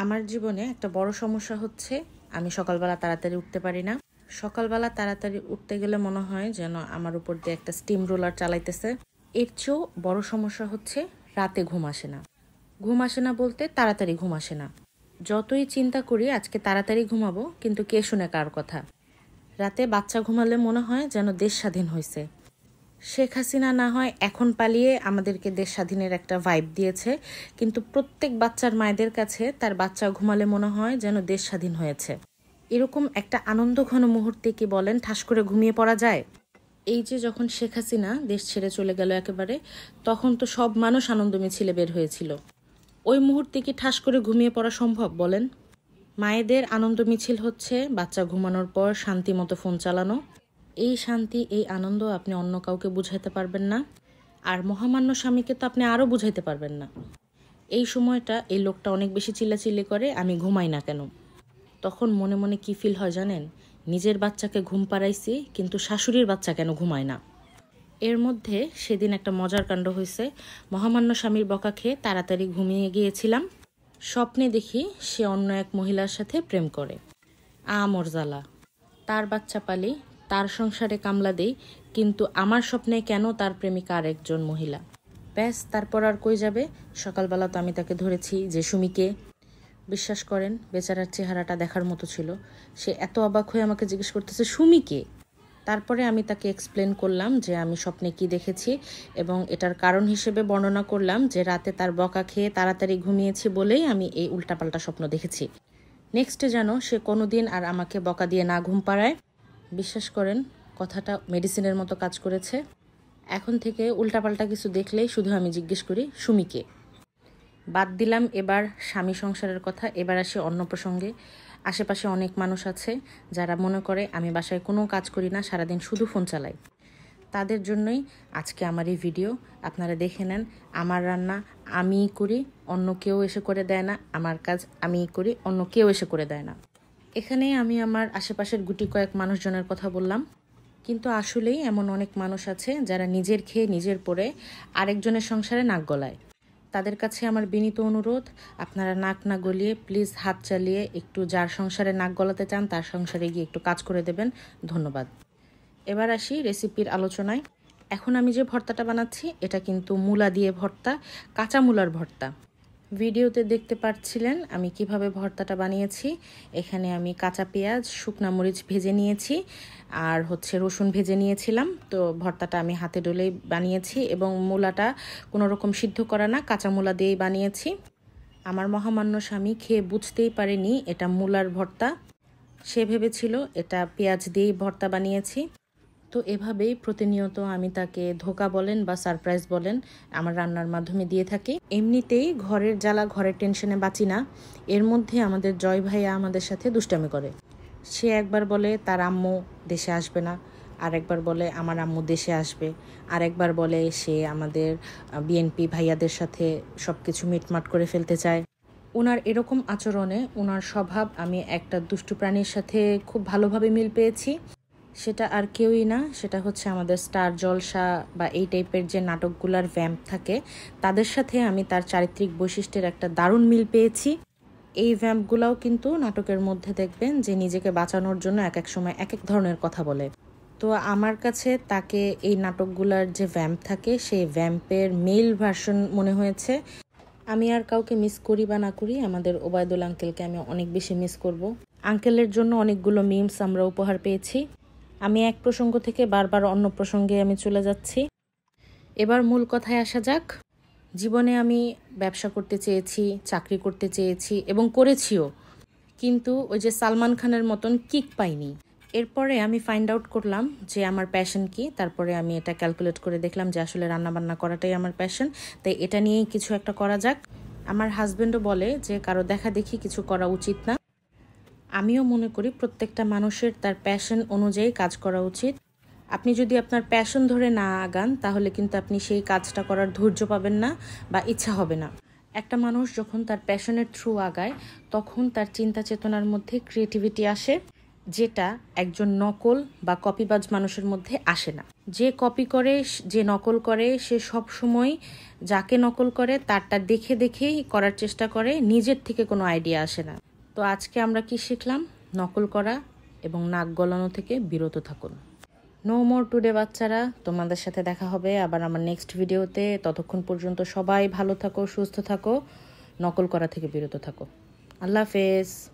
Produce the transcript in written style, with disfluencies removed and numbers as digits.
আমার জীবনে একটা বড় সমস্যা হচ্ছে আমি সকালবেলা তাড়াতাড়ি উঠতে পারি না। সকালবেলা তাড়াতাড়ি উঠতে গেলে মনে হয় যেন আমার উপর দিয়ে একটা স্টিম রোলার চালাইতেছে। এর চেয়েও বড় সমস্যা হচ্ছে রাতে ঘুম আসে না। ঘুম আসে না বলতে তাড়াতাড়ি ঘুম আসে না। যতই চিন্তা করি আজকে তাড়াতাড়ি ঘুমাবো, কিন্তু কে শুনে কার কথা। রাতে বাচ্চা ঘুমালে মনে হয় যেন দেশ স্বাধীন হয়েছে। শেখ হাসিনা না হয় এখন পালিয়ে আমাদেরকে দেশ স্বাধীনের একটা ভাইব দিয়েছে, কিন্তু প্রত্যেক বাচ্চার মায়েদের কাছে তার বাচ্চা ঘুমালে মনে হয় যেন দেশ স্বাধীন হয়েছে। এরকম একটা আনন্দঘন মুহূর্তে কি বলেন ঠাস করে ঘুমিয়ে পড়া যায়? এই যে যখন শেখ হাসিনা দেশ ছেড়ে চলে গেল একেবারে, তখন তো সব মানুষ আনন্দ মিছিলে বের হয়েছিল। ওই মুহূর্তে কি ঠাস করে ঘুমিয়ে পড়া সম্ভব বলেন? মায়েদের আনন্দ মিছিল হচ্ছে বাচ্চা ঘুমানোর পর শান্তি মতো ফোন চালানো। এই শান্তি, এই আনন্দ আপনি অন্য কাউকে বুঝাইতে পারবেন না, আর মহামান্য স্বামীকে তো আপনি আরও বুঝাইতে পারবেন না। এই সময়টা এই লোকটা অনেক বেশি চিল্লাচিল্লি করে আমি ঘুমাই না কেন। তখন মনে মনে কি ফিল হয় জানেন? নিজের বাচ্চাকে ঘুম পাড়াইছি, কিন্তু শাশুড়ির বাচ্চা কেন ঘুমায় না। এর মধ্যে সেদিন একটা মজার কাণ্ড হয়েছে। মহামান্য স্বামীর বকা খেয়ে তাড়াতাড়ি ঘুমিয়ে গিয়েছিলাম। স্বপ্নে দেখি সে অন্য এক মহিলার সাথে প্রেম করে। মোর জ্বালা। তার বাচ্চা পালি, তার সংসারে কামলা দেই, কিন্তু আমার স্বপ্নে কেন তার প্রেমিকা আরেকজন মহিলা। ব্যাস, তারপর আর কই যাবে। সকালবেলা তো আমি তাকে ধরেছি যে সুমিকে। বিশ্বাস করেন, বেচারার চেহারাটা দেখার মতো ছিল। সে এত অবাক হয়ে আমাকে জিজ্ঞেস করতেছে সুমিকে। তারপরে আমি তাকে এক্সপ্লেন করলাম যে আমি স্বপ্নে কি দেখেছি, এবং এটার কারণ হিসেবে বর্ণনা করলাম যে রাতে তার বকা খেয়ে তাড়াতাড়ি ঘুমিয়েছি বলেই আমি এই উল্টাপাল্টা স্বপ্ন দেখেছি। নেক্সটে যেন সে কোনোদিন আর আমাকে বকা দিয়ে না ঘুম পাড়ায়। বিশ্বাস করেন, কথাটা মেডিসিনের মতো কাজ করেছে। এখন থেকে উল্টাপাল্টা কিছু দেখলেই শুধু আমি জিজ্ঞেস করি সুমিকে। বাদ দিলাম এবার স্বামী সংসারের কথা, এবার আসি অন্য প্রসঙ্গে। আশেপাশে অনেক মানুষ আছে যারা মনে করে আমি বাসায় কোনো কাজ করি না, সারাদিন শুধু ফোন চালাই। তাদের জন্যই আজকে আমার এই ভিডিও। আপনারা দেখে নেন, আমার রান্না আমিই করি, অন্য কেউ এসে করে দেয় না। আমার কাজ আমিই করি, অন্য কেউ এসে করে দেয় না। এখানে আমি আমার আশেপাশের গুটি কয়েক মানুষজনের কথা বললাম, কিন্তু আসলেই এমন অনেক মানুষ আছে যারা নিজের খেয়ে নিজের পরে আরেকজনের সংসারে নাক গলায়। তাদের কাছে আমার বিনীত অনুরোধ, আপনারা নাক না গলিয়ে প্লিজ হাত চালিয়ে একটু যার সংসারে নাক গলাতে চান তার সংসারে গিয়ে একটু কাজ করে দেবেন। ধন্যবাদ। এবার আসি রেসিপির আলোচনায়। এখন আমি যে ভর্তাটা বানাচ্ছি এটা কিন্তু মূলা দিয়ে ভর্তা, কাঁচা মূলার ভর্তা। ভিডিওতে দেখতে পাচ্ছিলেন আমি কিভাবে ভর্তাটা বানিয়েছি। এখানে আমি কাঁচা পেঁয়াজ, শুকনা মরিচ ভেজে নিয়েছি, আর রসুন ভেজে নিয়েছিলাম। তো ভর্তাটা আমি হাতে ডলেই বানিয়েছি, এবং মূলাটা কোনো রকম সিদ্ধ করা না, কাঁচা মূলা দিয়েই বানিয়েছি। আমার মহামান্য স্বামী খেয়ে বুঝতেই পারেনি এটা মূলার ভর্তা। সে ভেবেছিল এটা পেঁয়াজ দিয়েই ভর্তা বানিয়েছি। তো এভাবেই প্রতিনিয়ত আমি তাকে ধোঁকা বলেন বা সারপ্রাইজ বলেন আমার রান্নার মাধ্যমে দিয়ে থাকি। এমনিতেই ঘরের জ্বালা ঘরের টেনশনে বাঁচি না, এর মধ্যে আমাদের জয় ভাইয়া আমাদের সাথে দুষ্টামি করে। সে একবার বলে তার আম্মু দেশে আসবে না, আর একবার বলে আমার আম্মু দেশে আসবে, আর একবার বলে সে আমাদের বিএনপি ভাইয়াদের সাথে সব কিছু মিটমাট করে ফেলতে চায়। ওনার এরকম আচরণে ওনার স্বভাব আমি একটা দুষ্টু প্রাণীর সাথে খুব ভালোভাবে মিল পেয়েছি। সেটা আর কেউই না, সেটা হচ্ছে আমাদের স্টার জলসা বা এই টাইপের যে নাটকগুলার ভ্যাম্প থাকে তাদের সাথে আমি তার চারিত্রিক বৈশিষ্ট্যের একটা দারুণ মিল পেয়েছি। এই ভ্যাম্পগুলাও কিন্তু নাটকের মধ্যে দেখবেন যে নিজেকে বাঁচানোর জন্য এক এক সময় এক এক ধরনের কথা বলে। তো আমার কাছে তাকে এই নাটকগুলার যে ভ্যাম্প থাকে সেই ভ্যাম্পের মেল ভার্সন মনে হয়েছে। আমি আর কাউকে মিস করি বা না করি, আমাদের ওবায়দুল আঙ্কেলকে আমি অনেক বেশি মিস করব। আঙ্কেলের জন্য অনেকগুলো মিমস আমরা উপহার পেয়েছি। আমি এক প্রসঙ্গ থেকে বারবার অন্য প্রসঙ্গে আমি চলে যাচ্ছি। এবার মূল কথায় আসা যাক। জীবনে আমি ব্যবসা করতে চেয়েছি, চাকরি করতে চেয়েছি এবং করেছিও, কিন্তু ওই যে সালমান খানের মতন কিক পাইনি। এরপরে আমি ফাইন্ড আউট করলাম যে আমার প্যাশন কি। তারপরে আমি এটা ক্যালকুলেট করে দেখলাম যে আসলে রান্নাবান্না করাটাই আমার প্যাশন, তাই এটা নিয়েই কিছু একটা করা যাক। আমার হাজব্যান্ডও বলে যে কারো দেখা দেখি কিছু করা উচিত না। আমিও মনে করি প্রত্যেকটা মানুষের তার প্যাশন অনুযায়ী কাজ করা উচিত। আপনি যদি আপনার প্যাশন ধরে না আগান তাহলে কিন্তু আপনি সেই কাজটা করার ধৈর্য পাবেন না বা ইচ্ছা হবে না। একটা মানুষ যখন তার প্যাশনের থ্রু আগায় তখন তার চিন্তা চেতনার মধ্যে ক্রিয়েটিভিটি আসে, যেটা একজন নকল বা কপিবাজ মানুষের মধ্যে আসে না। যে কপি করে, যে নকল করে, সে সব সময় যাকে নকল করে তারটা দেখে দেখেই করার চেষ্টা করে, নিজের থেকে কোনো আইডিয়া আসে না। তো আজকে আমরা কি শিখলাম? নকল করা এবং নাক গলানো থেকে বিরত থাকুন। নো মোর টুডে বাচ্চারা, তোমাদের সাথে দেখা হবে আবার আমার নেক্সট ভিডিওতে। ততক্ষণ পর্যন্ত সবাই ভালো থাকো, সুস্থ থাকো, নকল করা থেকে বিরত থাকো। আল্লাহ হাফেজ।